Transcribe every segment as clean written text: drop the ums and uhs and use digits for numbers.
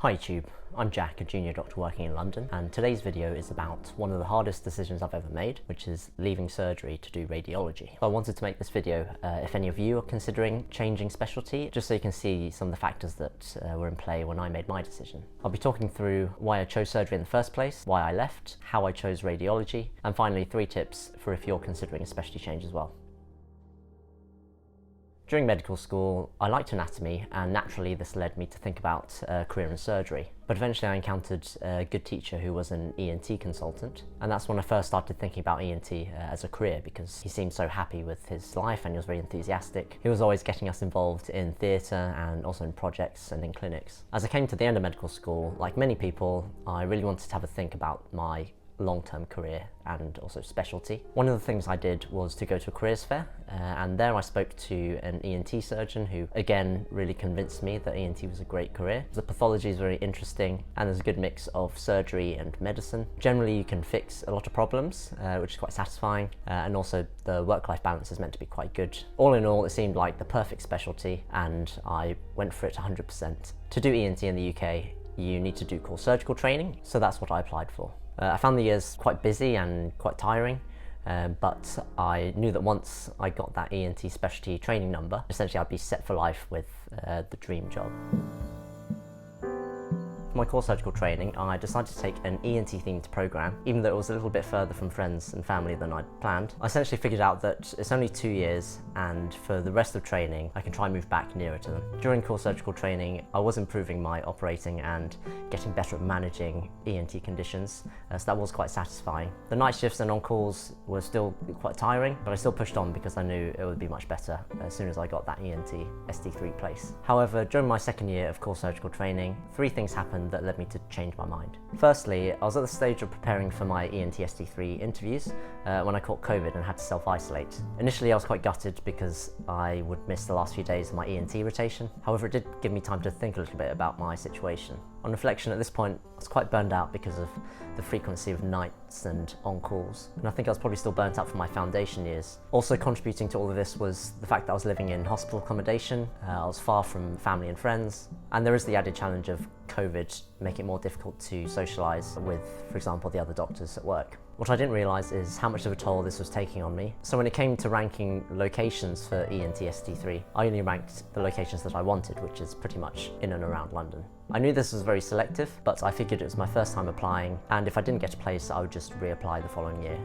Hi YouTube, I'm Jack, a junior doctor working in London, and today's video is about one of the hardest decisions I've ever made, which is leaving surgery to do radiology. I wanted to make this video if any of you are considering changing specialty, just so you can see some of the factors that were in play when I made my decision. I'll be talking through why I chose surgery in the first place, why I left, how I chose radiology, and finally 3 tips for if you're considering a specialty change as well. During medical school, I liked anatomy, and naturally this led me to think about a career in surgery. But eventually I encountered a good teacher who was an ENT consultant, and that's when I first started thinking about ENT as a career, because he seemed so happy with his life and he was very enthusiastic. He was always getting us involved in theatre and also in projects and in clinics. As I came to the end of medical school, like many people, I really wanted to have a think about my long-term career and also specialty. One of the things I did was to go to a careers fair, and there I spoke to an ENT surgeon who again really convinced me that ENT was a great career. The pathology is very interesting and there's a good mix of surgery and medicine. Generally you can fix a lot of problems, which is quite satisfying, and also the work-life balance is meant to be quite good. All in all, it seemed like the perfect specialty and I went for it 100%. To do ENT in the UK, you need to do core surgical training, so that's what I applied for. I found the years quite busy and quite tiring, but I knew that once I got that ENT specialty training number, essentially I'd be set for life with the dream job. For my core surgical training, I decided to take an ENT themed programme, even though it was a little bit further from friends and family than I'd planned. I essentially figured out that it's only 2 years, and for the rest of training I can try and move back nearer to them. During core surgical training I was improving my operating and getting better at managing ENT conditions, so that was quite satisfying. The night shifts and on-calls were still quite tiring, but I still pushed on because I knew it would be much better as soon as I got that ENT ST3 place. However, during my second year of core surgical training, 3 things happened that led me to change my mind. Firstly, I was at the stage of preparing for my ENT ST3 interviews when I caught COVID and had to self-isolate. Initially I was quite gutted because I would miss the last few days of my ENT rotation. However, it did give me time to think a little bit about my situation. On reflection, at this point I was quite burned out because of the frequency of nights and on-calls, and I think I was probably still burnt out from my foundation years. Also contributing to all of this was the fact that I was living in hospital accommodation, I was far from family and friends, and there is the added challenge of COVID making it more difficult to socialise with, for example, the other doctors at work. What I didn't realise is how much of a toll this was taking on me. So when it came to ranking locations for ENT ST3, I only ranked the locations that I wanted, which is pretty much in and around London. I knew this was very selective, but I figured it was my first time applying, and if I didn't get a place, I would just reapply the following year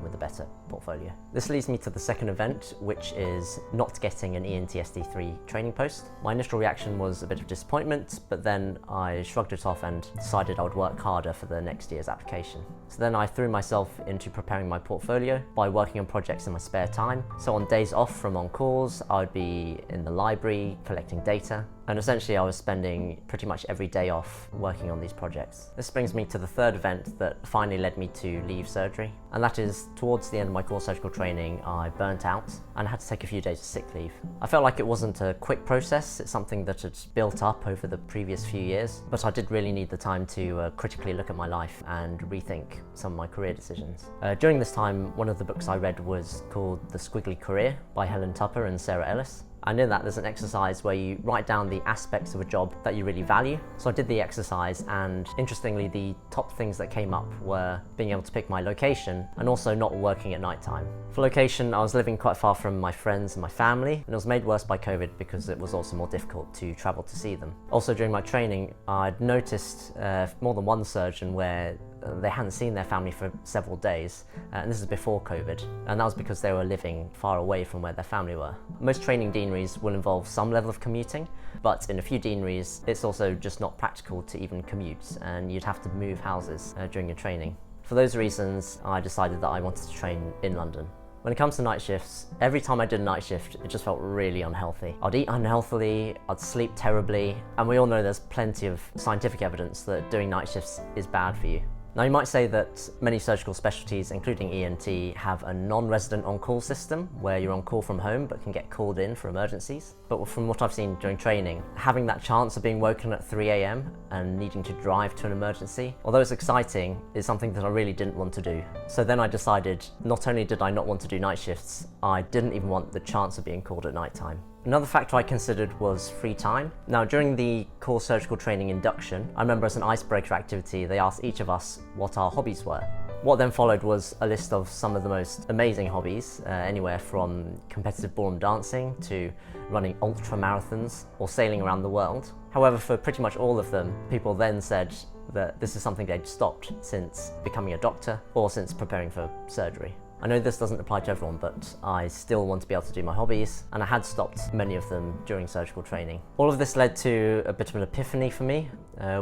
with a better portfolio. This leads me to the second event, which is not getting an ENT ST3 training post. My initial reaction was a bit of disappointment, but then I shrugged it off and decided I would work harder for the next year's application. So then I threw myself into preparing my portfolio by working on projects in my spare time. So on days off from on-calls, I would be in the library collecting data, and essentially I was spending pretty much every day off working on these projects. This brings me to the third event that finally led me to leave surgery, and that is towards the end of my core surgical training I burnt out and had to take a few days of sick leave. I felt like it wasn't a quick process, it's something that had built up over the previous few years, but I did really need the time to critically look at my life and rethink some of my career decisions. During this time, one of the books I read was called The Squiggly Career by Helen Tupper and Sarah Ellis. And in that there's an exercise where you write down the aspects of a job that you really value. So I did the exercise, and interestingly the top things that came up were being able to pick my location and also not working at night time. For location, I was living quite far from my friends and my family, and it was made worse by COVID because it was also more difficult to travel to see them. Also during my training, I'd noticed more than one surgeon where they hadn't seen their family for several days, and this is before COVID, and that was because they were living far away from where their family were. Most training deaneries will involve some level of commuting, but in a few deaneries it's also just not practical to even commute, and you'd have to move houses during your training. For those reasons, I decided that I wanted to train in London. When it comes to night shifts, every time I did a night shift, it just felt really unhealthy. I'd eat unhealthily, I'd sleep terribly, and we all know there's plenty of scientific evidence that doing night shifts is bad for you. Now you might say that many surgical specialties, including ENT, have a non-resident on-call system where you're on call from home but can get called in for emergencies. But from what I've seen during training, having that chance of being woken at 3 AM and needing to drive to an emergency, although it's exciting, is something that I really didn't want to do. So then I decided not only did I not want to do night shifts, I didn't even want the chance of being called at night time. Another factor I considered was free time. Now, during the core surgical training induction, I remember as an icebreaker activity, they asked each of us what our hobbies were. What then followed was a list of some of the most amazing hobbies, anywhere from competitive ballroom dancing to running ultra marathons or sailing around the world. However, for pretty much all of them, people then said that this is something they'd stopped since becoming a doctor or since preparing for surgery. I know this doesn't apply to everyone, but I still want to be able to do my hobbies, and I had stopped many of them during surgical training. All of this led to a bit of an epiphany for me,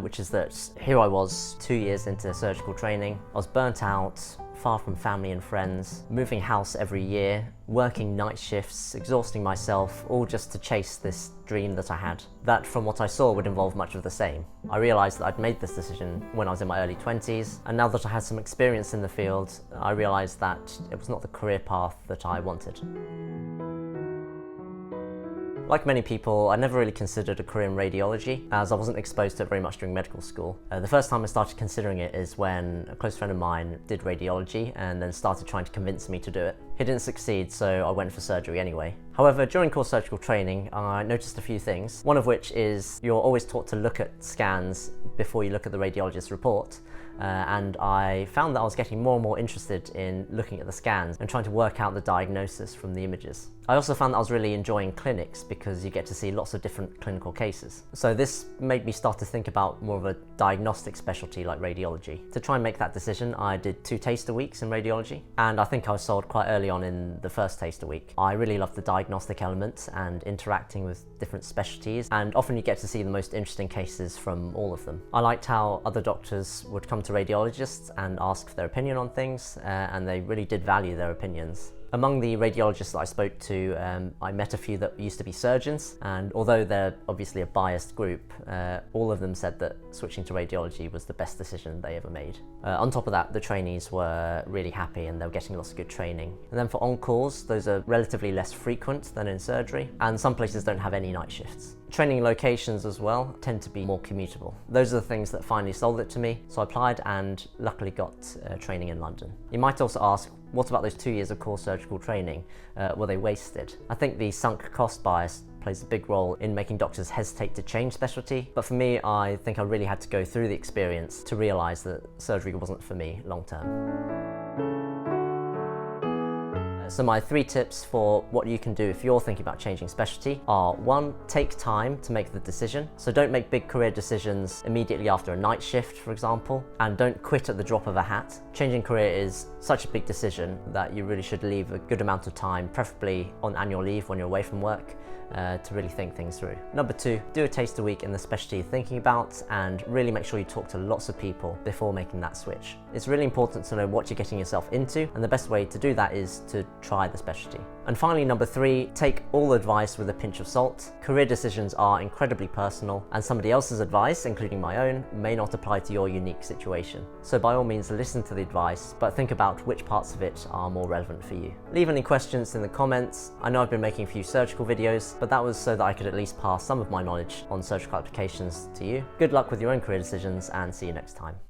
which is that here I was 2 years into surgical training. I was burnt out, far from family and friends, moving house every year, working night shifts, exhausting myself, all just to chase this dream that I had. That, from what I saw, would involve much of the same. I realised that I'd made this decision when I was in my early 20s, and now that I had some experience in the field, I realised that it was not the career path that I wanted. Like many people, I never really considered a career in radiology, as I wasn't exposed to it very much during medical school. The first time I started considering it is when a close friend of mine did radiology and then started trying to convince me to do it. He didn't succeed, so I went for surgery anyway. However, during core surgical training, I noticed a few things, one of which is you're always taught to look at scans before you look at the radiologist's report. And I found that I was getting more and more interested in looking at the scans and trying to work out the diagnosis from the images. I also found that I was really enjoying clinics because you get to see lots of different clinical cases. So this made me start to think about more of a diagnostic specialty like radiology. To try and make that decision, I did 2 taster weeks in radiology, and I think I was sold quite early on in the first taster week. I really loved the diagnostic element and interacting with different specialties, and often you get to see the most interesting cases from all of them. I liked how other doctors would come to radiologists and ask for their opinion on things, and they really did value their opinions. Among the radiologists that I spoke to, I met a few that used to be surgeons, and although they're obviously a biased group, all of them said that switching to radiology was the best decision they ever made. On top of that, the trainees were really happy and they were getting lots of good training. And then for on-calls, those are relatively less frequent than in surgery, and some places don't have any night shifts. Training locations as well tend to be more commutable. Those are the things that finally sold it to me, so I applied and luckily got training in London. You might also ask, what about those 2 years of core surgical training? Were they wasted? I think the sunk cost bias plays a big role in making doctors hesitate to change specialty, but for me, I think I really had to go through the experience to realise that surgery wasn't for me long term. So my 3 tips for what you can do if you're thinking about changing specialty are: 1, take time to make the decision. So don't make big career decisions immediately after a night shift, for example, and don't quit at the drop of a hat. Changing career is such a big decision that you really should leave a good amount of time, preferably on annual leave when you're away from work, to really think things through. Number 2, do a taster week in the specialty you're thinking about and really make sure you talk to lots of people before making that switch. It's really important to know what you're getting yourself into, and the best way to do that is to try the specialty. And finally, number 3, take all advice with a pinch of salt. Career decisions are incredibly personal, and somebody else's advice, including my own, may not apply to your unique situation. So by all means, listen to the advice, but think about which parts of it are more relevant for you. Leave any questions in the comments. I know I've been making a few surgical videos, but that was so that I could at least pass some of my knowledge on surgical applications to you. Good luck with your own career decisions, and see you next time.